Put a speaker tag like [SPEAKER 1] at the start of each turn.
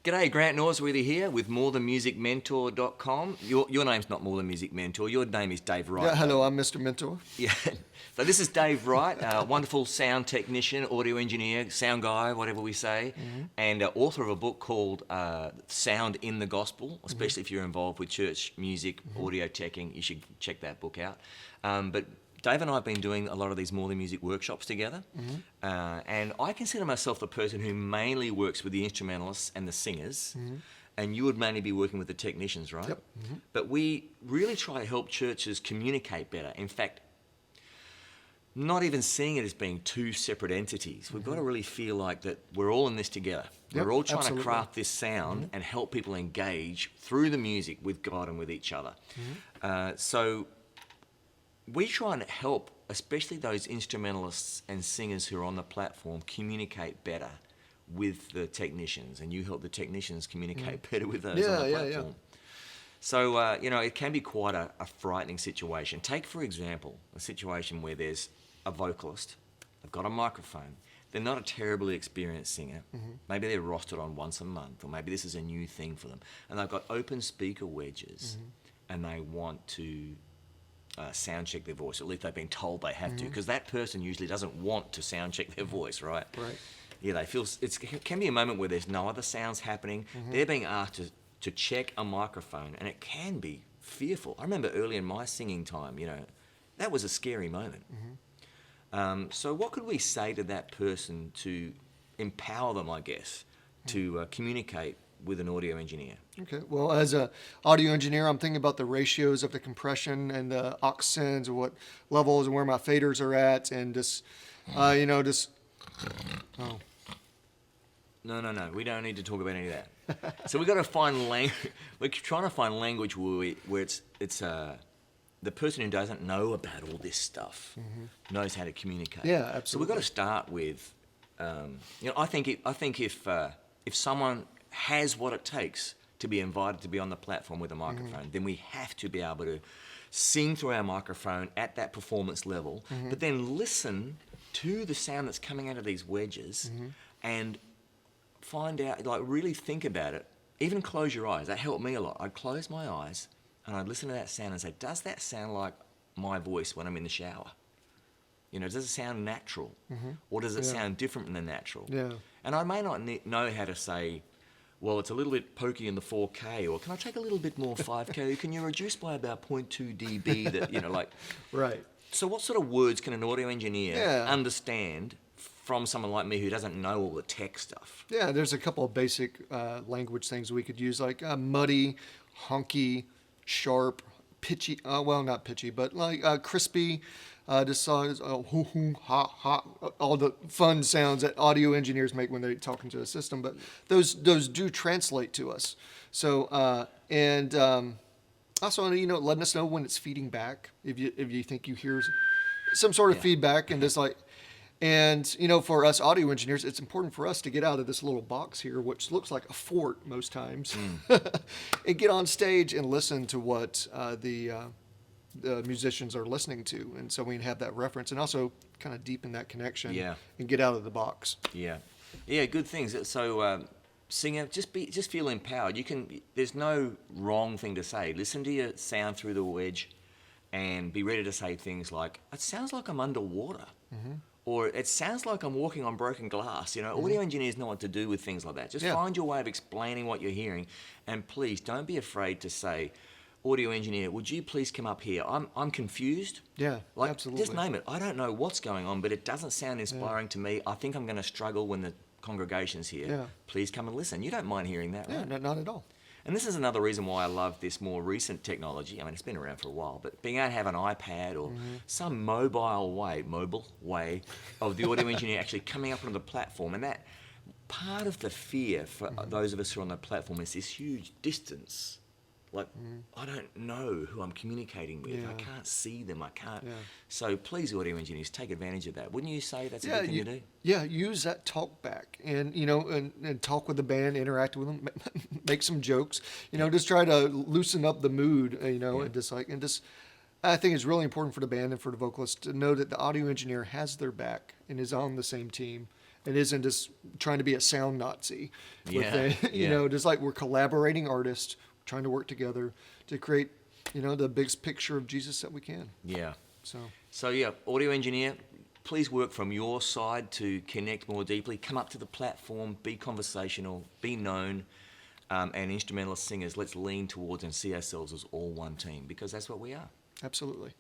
[SPEAKER 1] G'day, Grant Norsworthy here with morethanmusicmentor.com. Your name's not More Than Music Mentor. Your name is Dave Wright.
[SPEAKER 2] Yeah, hello, I'm Mr. Mentor.
[SPEAKER 1] Yeah. So this is Dave Wright, wonderful sound technician, audio engineer, sound guy, whatever we say, and author of a book called Sound in the Gospel, especially if you're involved with church music, audio teching. You should check that book out. But Dave and I have been doing a lot of these More Than Music workshops together, and I consider myself the person who mainly works with the instrumentalists and the singers, and you would mainly be working with the technicians, right?
[SPEAKER 2] Yep.
[SPEAKER 1] But we really try to help churches communicate better. In fact, not even seeing it as being two separate entities. We've got to really feel like that we're all in this together.
[SPEAKER 2] Yep,
[SPEAKER 1] We're all trying
[SPEAKER 2] absolutely.
[SPEAKER 1] to craft this sound and help people engage through the music with God and with each other. So we try and help, especially those instrumentalists and singers who are on the platform, communicate better with the technicians, and you help the technicians communicate better with those on the platform. So, it can be quite a frightening situation. Take, for example, a situation where there's a vocalist, they've got a microphone, they're not a terribly experienced singer, maybe they're rostered on once a month, or maybe this is a new thing for them, and they've got open speaker wedges, and they want to sound check their voice, or at least they've been told they have to, because that person usually doesn't want to sound check their voice, right?
[SPEAKER 2] Right.
[SPEAKER 1] Yeah, they feel it can be a moment where there's no other sounds happening. They're being asked to check a microphone, and it can be fearful. I remember early in my singing time, that was a scary moment. So what could we say to that person to empower them, I guess, to communicate with an audio engineer?
[SPEAKER 2] Okay. Well, as an audio engineer, I'm thinking about the ratios of the compression and the aux sends, and what levels and where my faders are at, and just, oh.
[SPEAKER 1] No. We don't need to talk about any of that. So we've got to find language. We're trying to find language where it's the person who doesn't know about all this stuff knows how to communicate.
[SPEAKER 2] Yeah, absolutely.
[SPEAKER 1] So we've got to start with, I think if someone has what it takes to be invited to be on the platform with a microphone, then we have to be able to sing through our microphone at that performance level, but then listen to the sound that's coming out of these wedges and find out, really think about it. Even close your eyes. That helped me a lot. I'd close my eyes and I'd listen to that sound and say, does that sound like my voice when I'm in the shower? Does it sound natural? Or does it sound different than natural?
[SPEAKER 2] Yeah.
[SPEAKER 1] And I may not know how to say, well, it's a little bit pokey in the 4K, or can I take a little bit more 5K? Can you reduce by about 0.2 dB?
[SPEAKER 2] Right.
[SPEAKER 1] So what sort of words can an audio engineer understand from someone like me who doesn't know all the tech stuff?
[SPEAKER 2] Yeah, there's a couple of basic language things we could use, like muddy, honky, sharp, pitchy, not pitchy, but like crispy, just hoo hoo ha ha, all the fun sounds that audio engineers make when they're talking to a system. But those do translate to us. So also, letting us know when it's feeding back, if you think you hear some sort of feedback, and just for us audio engineers, it's important for us to get out of this little box here, which looks like a fort most times, and get on stage and listen to what the musicians are listening to, and so we can have that reference, and also kind of deepen that connection, and get out of the box.
[SPEAKER 1] Yeah, good things. So, singer, just feel empowered. There's no wrong thing to say. Listen to your sound through the wedge, and be ready to say things like, "It sounds like I'm underwater." Or it sounds like I'm walking on broken glass. Audio engineers know what to do with things like that. Just find your way of explaining what you're hearing, and please don't be afraid to say, audio engineer, would you please come up here? I'm confused.
[SPEAKER 2] Yeah, absolutely.
[SPEAKER 1] Just name it. I don't know what's going on, but it doesn't sound inspiring to me. I think I'm going to struggle when the congregation's here.
[SPEAKER 2] Yeah.
[SPEAKER 1] Please come and listen. You don't mind hearing that, right?
[SPEAKER 2] Yeah, not at all.
[SPEAKER 1] And this is another reason why I love this more recent technology. I mean, it's been around for a while, but being able to have an iPad or some mobile way of the audio engineer actually coming up onto the platform. And that part of the fear for those of us who are on the platform is this huge distance. I don't know who I'm communicating with. I can't see them. I can't. So please, audio engineers, take advantage of that. Wouldn't you say that's a good thing to do?
[SPEAKER 2] Yeah, use that talk back, and and talk with the band, interact with them, make some jokes. Just try to loosen up the mood. And just I think it's really important for the band and for the vocalist to know that the audio engineer has their back and is on the same team, It isn't just trying to be a sound Nazi.
[SPEAKER 1] Yeah,
[SPEAKER 2] You
[SPEAKER 1] yeah.
[SPEAKER 2] know, just like we're collaborating artists, trying to work together to create, you know, the biggest picture of Jesus that we can.
[SPEAKER 1] Yeah.
[SPEAKER 2] So,
[SPEAKER 1] So yeah, audio engineer, please work from your side to connect more deeply. Come up to the platform, be conversational, be known, and instrumentalist singers, let's lean towards and see ourselves as all one team, because that's what we are.
[SPEAKER 2] absolutely.